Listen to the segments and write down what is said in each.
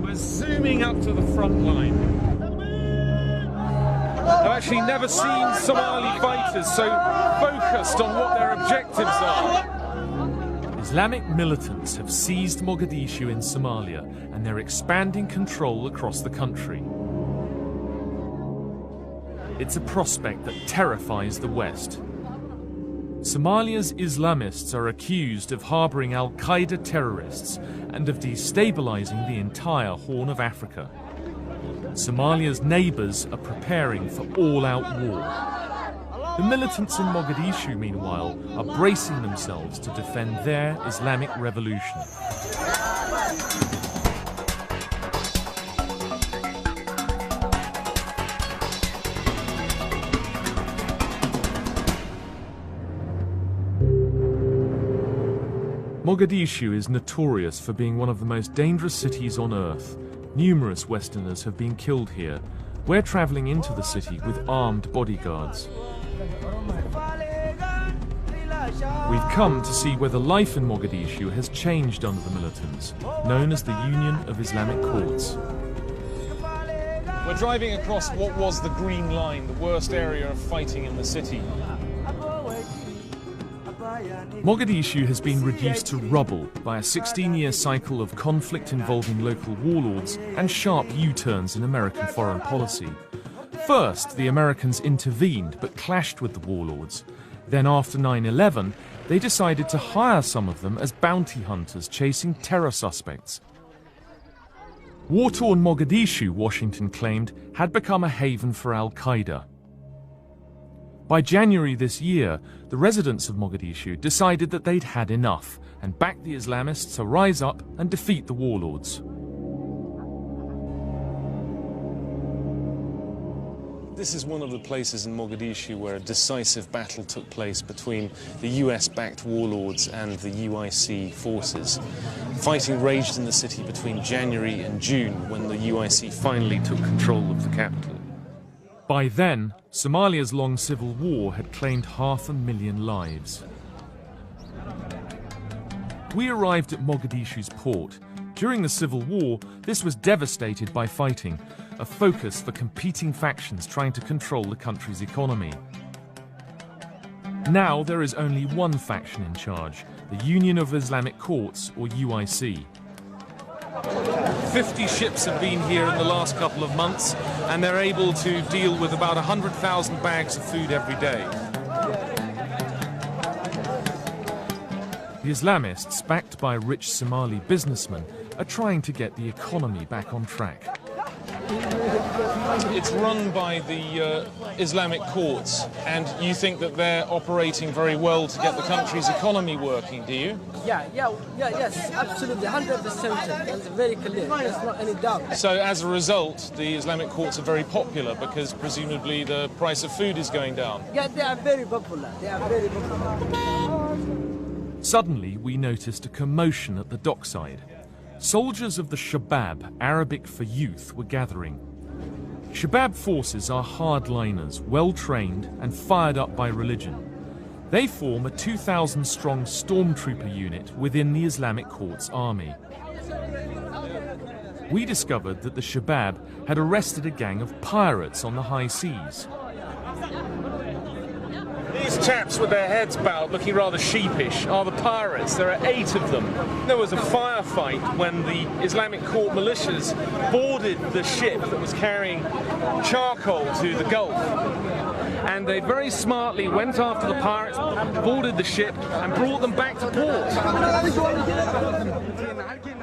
We're zooming up to the front line. I've actually never seen Somali fighters so focused on what their objectives are. Islamic militants have seized Mogadishu in Somalia and they're expanding control across the country. It's a prospect that terrifies the West. Somalia's Islamists are accused of harboring Al-Qaeda terrorists and of destabilizing the entire Horn of Africa. Somalia's neighbors are preparing for all-out war. The militants in Mogadishu, meanwhile, are bracing themselves to defend their Islamic revolution. Mogadishu is notorious for being one of the most dangerous cities on earth. Numerous Westerners have been killed here. We're traveling into the city with armed bodyguards. We've come to see whether life in Mogadishu has changed under the militants, known as the Union of Islamic Courts. We're driving across what was the Green Line, the worst area of fighting in the city. Mogadishu has been reduced to rubble by a 16-year cycle of conflict involving local warlords and sharp U-turns in American foreign policy. First, the Americans intervened but clashed with the warlords. Then after 9/11, they decided to hire some of them as bounty hunters chasing terror suspects. War-torn Mogadishu, Washington claimed, had become a haven for Al-Qaeda. By January this year, the residents of Mogadishu decided that they'd had enough and backed the Islamists to rise up and defeat the warlords. This is one of the places in Mogadishu where a decisive battle took place between the US-backed warlords and the UIC forces. Fighting raged in the city between January and June when the UIC finally took control of the capital. By then, Somalia's long civil war had claimed 500,000 lives. We arrived at Mogadishu's port. During the civil war, this was devastated by fighting, a focus for competing factions trying to control the country's economy. Now there is only one faction in charge, the Union of Islamic Courts, or UIC. 50 ships have been here in the last couple of months, and they're able to deal with about 100,000 bags of food every day. The Islamists, backed by rich Somali businessmen, are trying to get the economy back on track. It's run by the Islamic courts, and you think that they're operating very well to get the country's economy working, do you? Yes, absolutely, 100%. That's very clear. There's not any doubt. So as a result, the Islamic courts are very popular because presumably the price of food is going down. Yeah, they are very popular. Suddenly, we noticed a commotion at the dockside. Soldiers of the Shabab, Arabic for youth, were gathering. Shabab forces are hardliners, well-trained and fired up by religion. They form a 2,000-strong stormtrooper unit within the Islamic Courts army. We discovered that the Shabab had arrested a gang of pirates on the high seas. These chaps with their heads bowed, looking rather sheepish, are the pirates. There are 8 of them. There was a firefight when the Islamic Court militias boarded the ship that was carrying charcoal to the Gulf. And they very smartly went after the pirates, boarded the ship, and brought them back to port.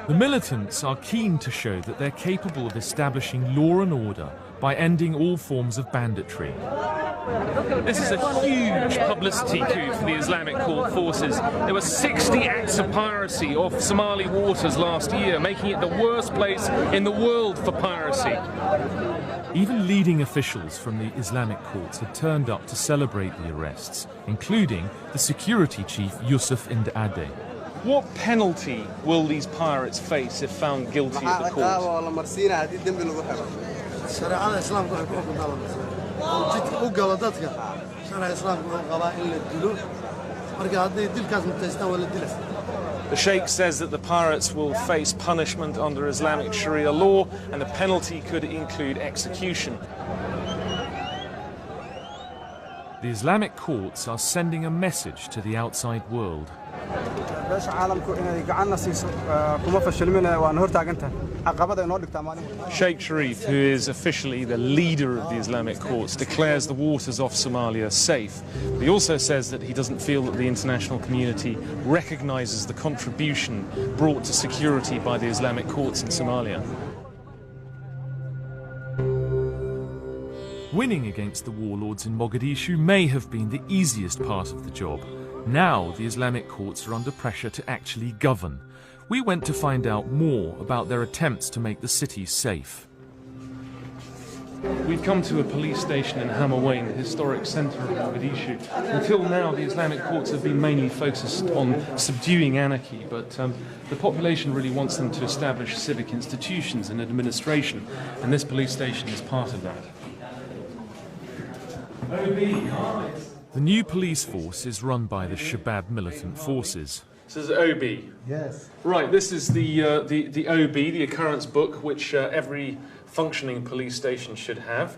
The militants are keen to show that they're capable of establishing law and order by ending all forms of banditry. This is a huge publicity coup for the Islamic Court forces. There were 60 acts of piracy off Somali waters last year, making it the worst place in the world for piracy. Even leading officials from the Islamic courts had turned up to celebrate the arrests, including the security chief Yusuf Indade. What penalty will these pirates face if found guilty at the court? jidka u galo dadka sharciga islaamka wuxuu qabaa in la dilo marka hadday dilkaas mutaystaan waa la dilaa. The Sheikh says that the pirates will face punishment under Islamic Sharia law, and the penalty could include execution. The Islamic courts are sending a message to the outside world. Sheikh Sharif, who is officially the leader of the Islamic courts, declares the waters off Somalia safe. But he also says that he doesn't feel that the international community recognises the contribution brought to security by the Islamic courts in Somalia. Winning against the warlords in Mogadishu may have been the easiest part of the job. Now the Islamic courts are under pressure to actually govern. We went to find out more about their attempts to make the city safe. We've come to a police station in Hamawain, the historic centre of Mogadishu. Until now, the Islamic courts have been mainly focused on subduing anarchy, but the population really wants them to establish civic institutions and administration, and this police station is part of that. The new police force is run by the Shabab militant forces. This is OB. Yes. Right, this is the OB, the occurrence book, which every functioning police station should have.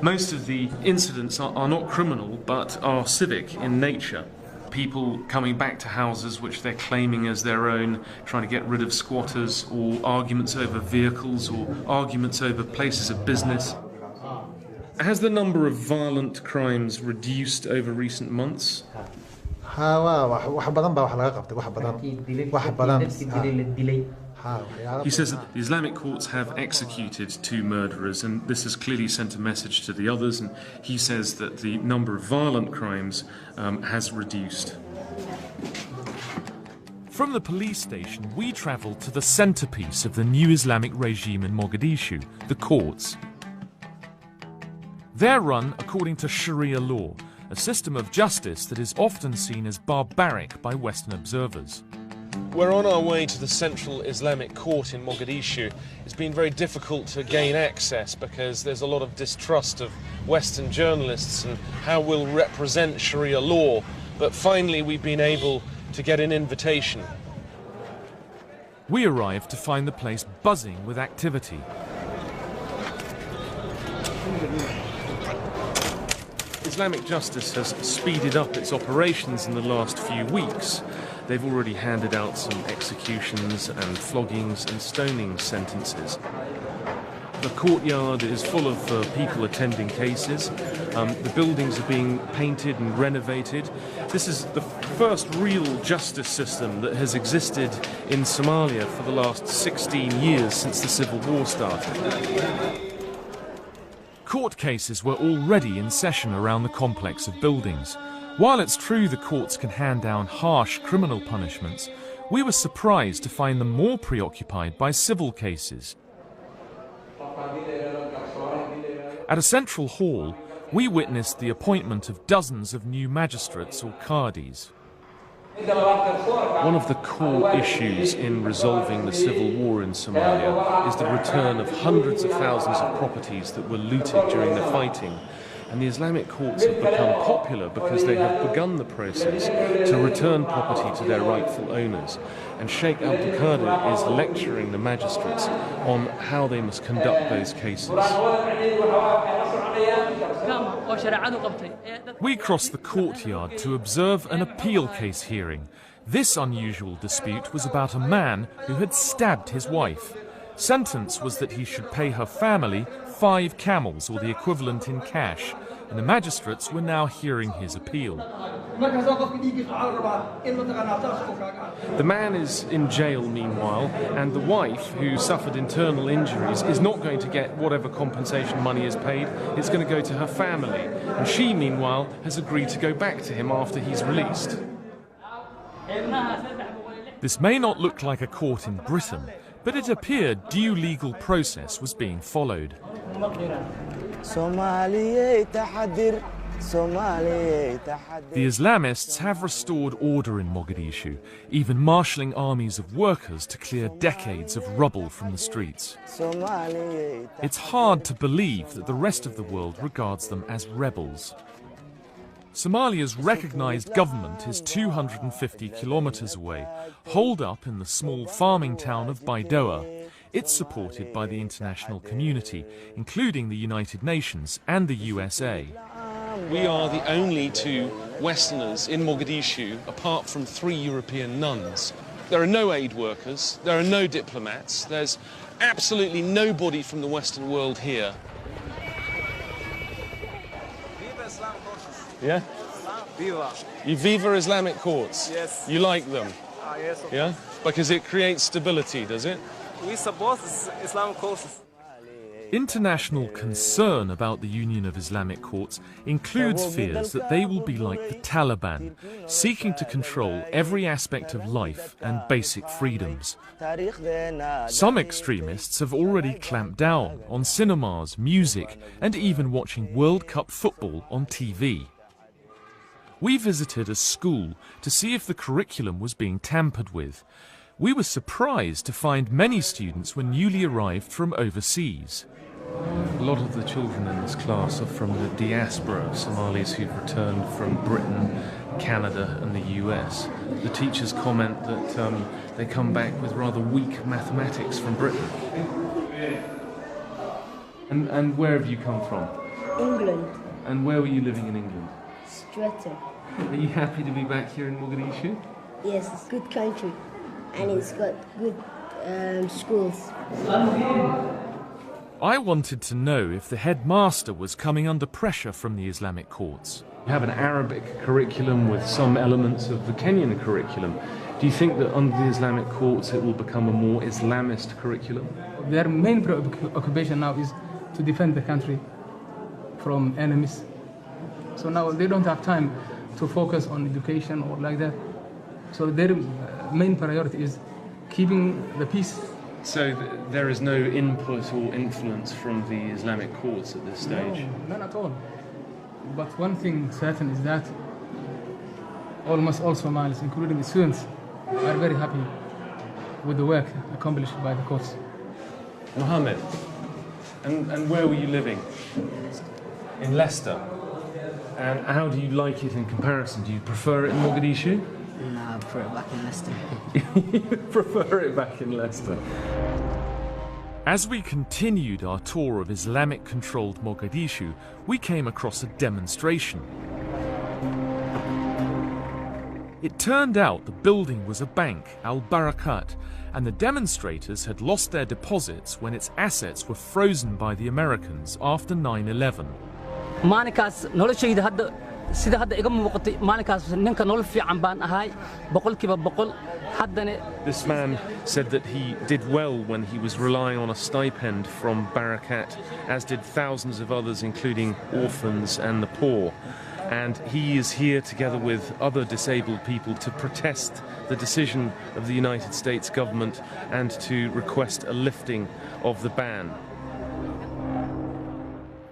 Most of the incidents are not criminal, but are civic in nature. People coming back to houses which they're claiming as their own, trying to get rid of squatters, or arguments over vehicles, or arguments over places of business. Has the number of violent crimes reduced over recent months? He says that the Islamic courts have executed 2 murderers, and this has clearly sent a message to the others, and he says that the number of violent crimes has reduced. From the police station, we travelled to the centrepiece of the new Islamic regime in Mogadishu, the courts. They're run according to Sharia law, a system of justice that is often seen as barbaric by Western observers. We're on our way to the Central Islamic Court in Mogadishu. It's been very difficult to gain access because there's a lot of distrust of Western journalists and how we'll represent Sharia law, but finally we've been able to get an invitation. We arrived to find the place buzzing with activity. Islamic Justice has speeded up its operations in the last few weeks. They've already handed out some executions and floggings and stoning sentences. The courtyard is full of people attending cases. The buildings are being painted and renovated. This is the first real justice system that has existed in Somalia for the last 16 years since the civil war started. Court cases were already in session around the complex of buildings. While it's true the courts can hand down harsh criminal punishments, we were surprised to find them more preoccupied by civil cases. At a central hall, we witnessed the appointment of dozens of new magistrates or qadis. One of the core issues in resolving the civil war in Somalia is the return of hundreds of thousands of properties that were looted during the fighting. And the Islamic courts have become popular because they have begun the process to return property to their rightful owners. And Sheikh Abdul Qadir is lecturing the magistrates on how they must conduct those cases. We crossed the courtyard to observe an appeal case hearing. This unusual dispute was about a man who had stabbed his wife. Sentence was that he should pay her family 5 camels, or the equivalent in cash, and the magistrates were now hearing his appeal. The man is in jail meanwhile, and the wife, who suffered internal injuries, is not going to get whatever compensation money is paid. It's going to go to her family, and she meanwhile has agreed to go back to him after he's released. This may not look like a court in Britain, but it appeared due legal process was being followed. The Islamists have restored order in Mogadishu, even marshalling armies of workers to clear decades of rubble from the streets. It's hard to believe that the rest of the world regards them as rebels. Somalia's recognized government is 250 kilometers away, holed up in the small farming town of Baidoa. It's supported by the international community, including the United Nations and the USA. We are the only two Westerners in Mogadishu, apart from 3 European nuns. There are no aid workers, there are no diplomats, there's absolutely nobody from the Western world here. Yeah? Viva. You Viva Islamic courts? Yes. You like them? Yes. Yeah? Because it creates stability, does it? We support Islamic courses. International concern about the Union of Islamic Courts includes fears that they will be like the Taliban, seeking to control every aspect of life and basic freedoms. Some extremists have already clamped down on cinemas, music, and even watching World Cup football on TV. We visited a school to see if the curriculum was being tampered with. We were surprised to find many students were newly arrived from overseas. A lot of the children in this class are from the diaspora of Somalis who've returned from Britain, Canada and the US. The teachers comment that they come back with rather weak mathematics from Britain. And where have you come from? England. And where were you living in England? Stratton. Are you happy to be back here in Mogadishu? Yes, it's a good country and it's got good schools. I wanted to know if the headmaster was coming under pressure from the Islamic courts. You have an Arabic curriculum with some elements of the Kenyan curriculum. Do you think that under the Islamic courts it will become a more Islamist curriculum? Their main occupation now is to defend the country from enemies. So now they don't have time to focus on education or like that. So their main priority is keeping the peace. So there is no input or influence from the Islamic courts at this stage? No, none at all. But one thing certain is that almost all Somalis, including the students, are very happy with the work accomplished by the courts. Mohammed, and where were you living? In Leicester. And how do you like it in comparison? Do you prefer it in Mogadishu? No, I prefer it back in Leicester. You prefer it back in Leicester. As we continued our tour of Islamic-controlled Mogadishu, we came across a demonstration. It turned out the building was a bank, Al Barakat, and the demonstrators had lost their deposits when its assets were frozen by the Americans after 9/11. maalinkaas noloshayda hadda sida hadda iga muuqatay maalinkaas ninka nolol fiican baan ahay boqolkiiba boqol haddana. This man said that he did well when he was relying on a stipend from Barakat, as did thousands of others, including orphans and the poor. And he is here together with other disabled people to protest the decision of the United States government and to request a lifting of the ban.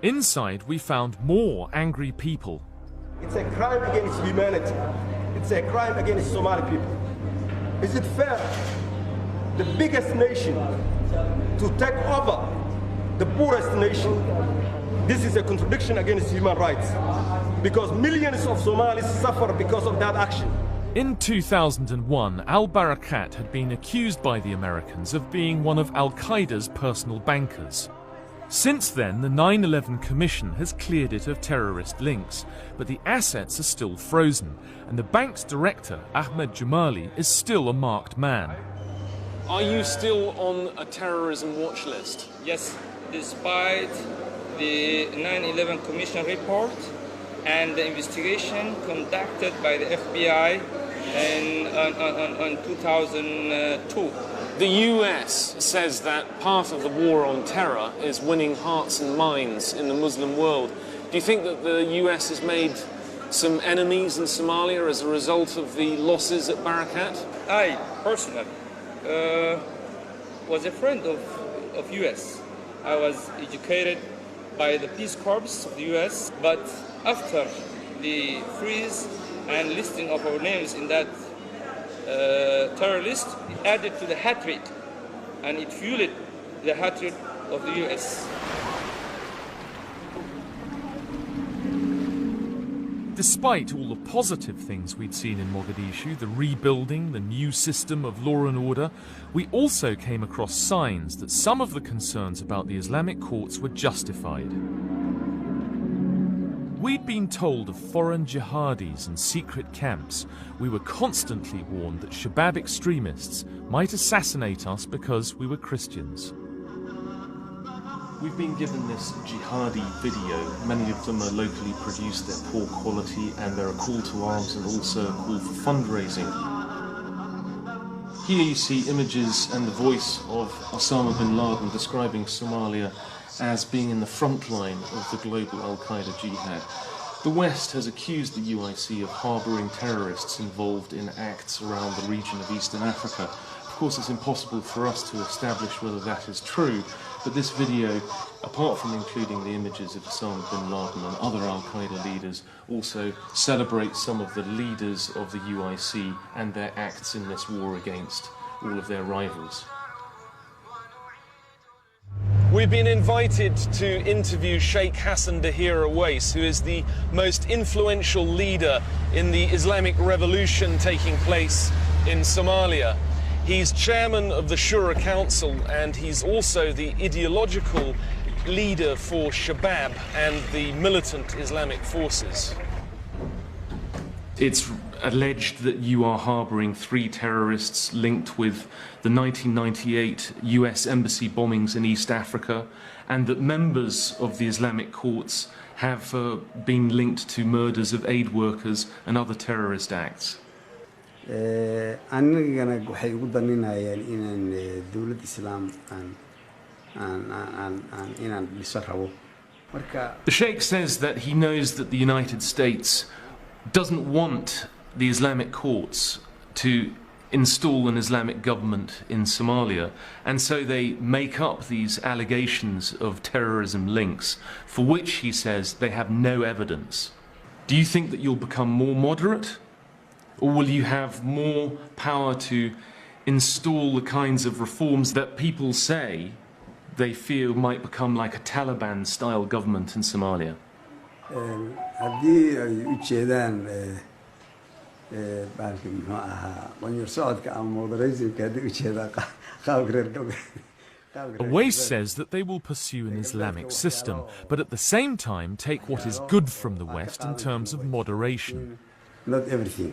Inside, we found more angry people. It's a crime against humanity. It's a crime against Somali people. Is it fair, the biggest nation, to take over the poorest nation? This is a contradiction against human rights, because millions of Somalis suffer because of that action. In 2001, Al Barakat had been accused by the Americans of being one of Al-Qaeda's personal bankers. Since then, the 9/11 Commission has cleared it of terrorist links, but the assets are still frozen, and the bank's director, Ahmed Jamali, is still a marked man. Are you still on a terrorism watch list? Yes, despite the 9/11 Commission report and the investigation conducted by the FBI in 2002. The US says that part of the war on terror is winning hearts and minds in the Muslim world. Do you think that the US has made some enemies in Somalia as a result of the losses at Barakat? I personally was a friend of US. I was educated by the Peace Corps of the US, but after the freeze and listing of our names in that terror list, it added to the hatred, and it fueled the hatred of the US. Despite all the positive things we'd seen in Mogadishu, the rebuilding, the new system of law and order, we also came across signs that some of the concerns about the Islamic courts were justified. We'd been told of foreign jihadis and secret camps. We were constantly warned that Shabab extremists might assassinate us because we were Christians. We've been given this jihadi video. Many of them are locally produced, they're poor quality, and they're a call to arms and also a call for fundraising. Here you see images and the voice of Osama bin Laden describing Somalia as being in the front line of the global al-Qaeda jihad. The West has accused the UIC of harbouring terrorists involved in acts around the region of Eastern Africa. Of course, it's impossible for us to establish whether that is true, but this video, apart from including the images of Osama bin Laden and other al-Qaeda leaders, also celebrates some of the leaders of the UIC and their acts in this war against all of their rivals. We've been invited to interview Sheikh Hassan Dahir Awais, who is the most influential leader in the Islamic revolution taking place in Somalia. He's chairman of the Shura Council, and he's also the ideological leader for Shabab and the militant Islamic forces. It's alleged that you are harbouring 3 terrorists linked with the 1998 US embassy bombings in East Africa, and that members of the Islamic courts have been linked to murders of aid workers and other terrorist acts. anigana waxay ugu daninayeen inaan dawladda islaam inaan dhiso rabo. The Sheikh says that he knows that the United States doesn't want the Islamic courts to install an Islamic government in Somalia, and so they make up these allegations of terrorism links, for which he says they have no evidence. Do you think that you'll become more moderate? Or will you have more power to install the kinds of reforms that people say they feel might become like a Taliban-style government in Somalia? haddii ay u jeedaan baalka muxuu ahaa qonyar socodka ama modernismka haddii u jeedaan qaabka reer galbeed. Awais says that they will pursue an Islamic system, but at the same time take what is good from the West in terms of moderation. Not everything.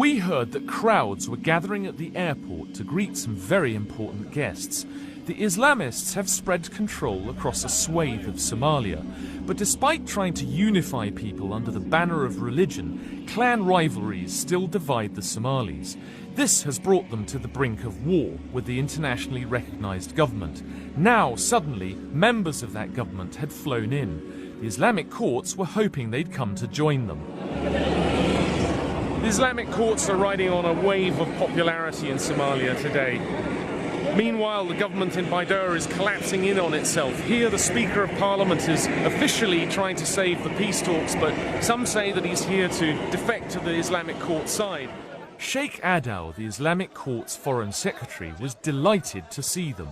We heard that crowds were gathering at the airport to greet some very important guests. The Islamists have spread control across a swathe of Somalia, but despite trying to unify people under the banner of religion, clan rivalries still divide the Somalis. This has brought them to the brink of war with the internationally recognized government. Now, suddenly, members of that government had flown in. The Islamic courts were hoping they'd come to join them. The Islamic courts are riding on a wave of popularity in Somalia today. Meanwhile, the government in Baidoa is collapsing in on itself. Here, the Speaker of Parliament is officially trying to save the peace talks, but some say that he's here to defect to the Islamic court side. Sheikh Adaw, the Islamic court's foreign secretary, was delighted to see them.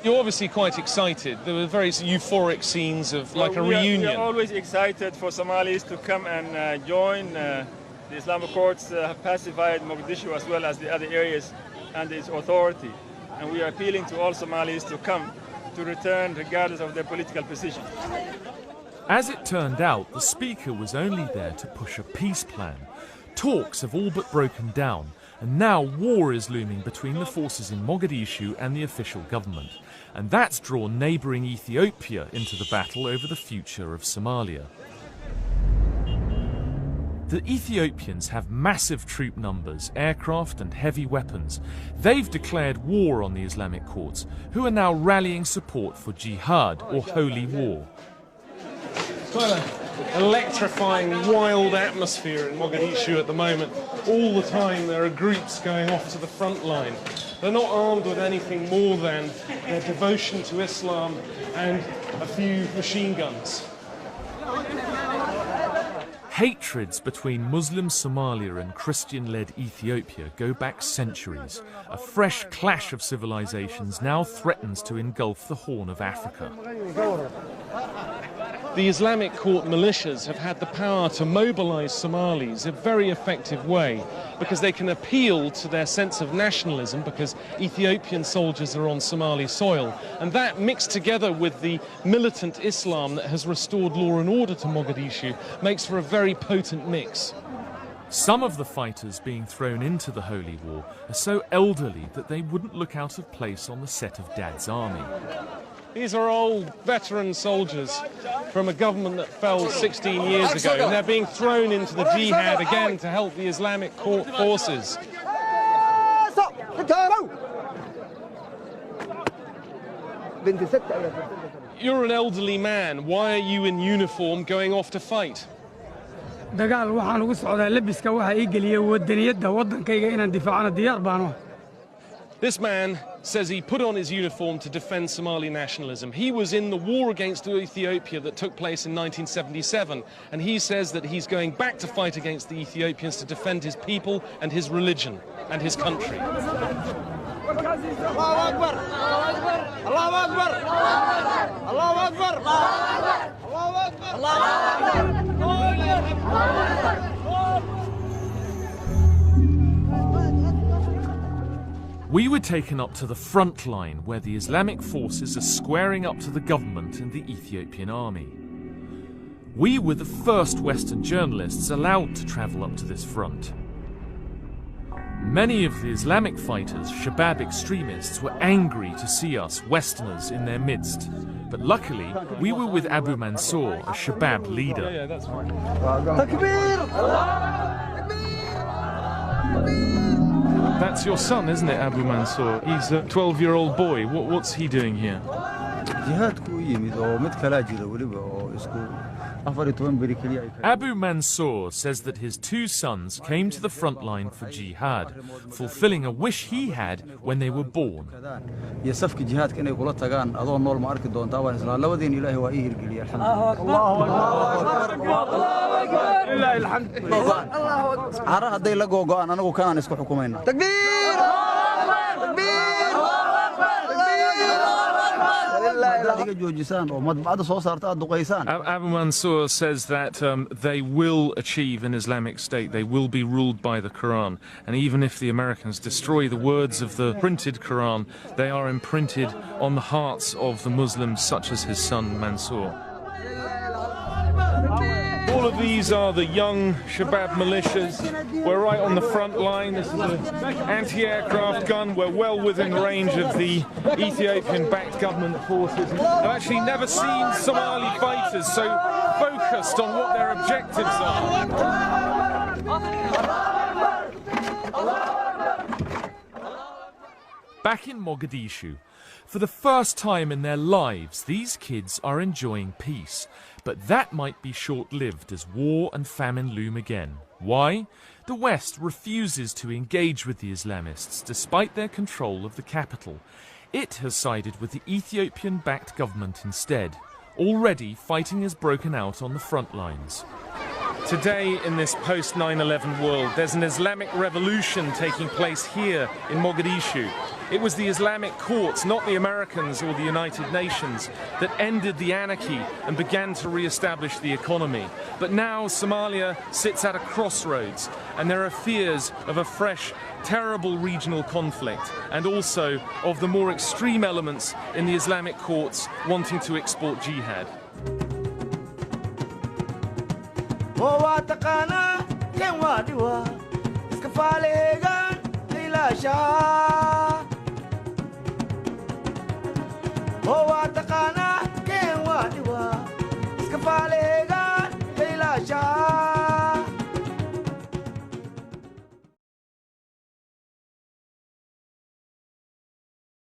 You're obviously quite excited. There were very euphoric scenes of like a reunion. We are always excited for Somalis to come and join. The Islamic courts have pacified Mogadishu as well as the other areas and its authority. And we are appealing to all Somalis to come, to return regardless of their political position. As it turned out, the speaker was only there to push a peace plan. Talks have all but broken down, and now war is looming between the forces in Mogadishu and the official government. And that's drawn neighbouring Ethiopia into the battle over the future of Somalia. The Ethiopians have massive troop numbers, aircraft and heavy weapons. They've declared war on the Islamic courts, who are now rallying support for jihad, or holy war. Quite an electrifying, wild atmosphere in Mogadishu at the moment. All the time there are groups going off to the front line. They're not armed with anything more than their devotion to Islam and a few machine guns. Hatreds between Muslim Somalia and Christian-led Ethiopia go back centuries. A fresh clash of civilizations now threatens to engulf the Horn of Africa. The Islamic court militias have had the power to mobilize Somalis in a very effective way because they can appeal to their sense of nationalism because Ethiopian soldiers are on Somali soil. And that, mixed together with the militant Islam that has restored law and order to Mogadishu, makes for a very potent mix. Some of the fighters being thrown into the Holy War are so elderly that they wouldn't look out of place on the set of Dad's army. These are old veteran soldiers from a government that fell 16 years ago, and they're being thrown into the jihad again to help the Islamic court forces. You're an elderly man. Why are you in uniform going off to fight? This man says he put on his uniform to defend Somali nationalism. He was in the war against Ethiopia that took place in 1977, and he says that he's going back to fight against the Ethiopians to defend his people and his religion and his country. We were taken up to the front line where the Islamic forces are squaring up to the government and the Ethiopian army. We were the first Western journalists allowed to travel up to this front. Many of the Islamic fighters, Shabab extremists, were angry to see us, Westerners, in their midst. But luckily, we were with Abu Mansour, a Shabab leader. Yeah, that's fine. That's your son, isn't it, Abu Mansour? He's a 12-year-old boy. What's he doing here? Abu Mansour says that his two sons came to the front line for jihad, fulfilling a wish he had when they were born. Abu Mansour says that they will achieve an Islamic state. They will be ruled by the Quran. And even if the Americans destroy the words of the printed Quran, they are imprinted on the hearts of the Muslims, such as his son Mansour. All of these are the young Shabab militias. We're right on the front line. This is an anti-aircraft gun. We're well within range of the Ethiopian-backed government forces. I've actually never seen Somali fighters so focused on what their objectives are. Back in Mogadishu, for the first time in their lives, these kids are enjoying peace. But that might be short-lived as war and famine loom again. Why? The West refuses to engage with the Islamists despite their control of the capital. It has sided with the Ethiopian-backed government instead. Already, fighting has broken out on the front lines. Today, in this post-9/11 world, there's an Islamic revolution taking place here in Mogadishu. It was the Islamic courts, not the Americans or the United Nations, that ended the anarchy and began to re-establish the economy. But now Somalia sits at a crossroads, and there are fears of a fresh, terrible regional conflict, and also of the more extreme elements in the Islamic courts wanting to export jihad.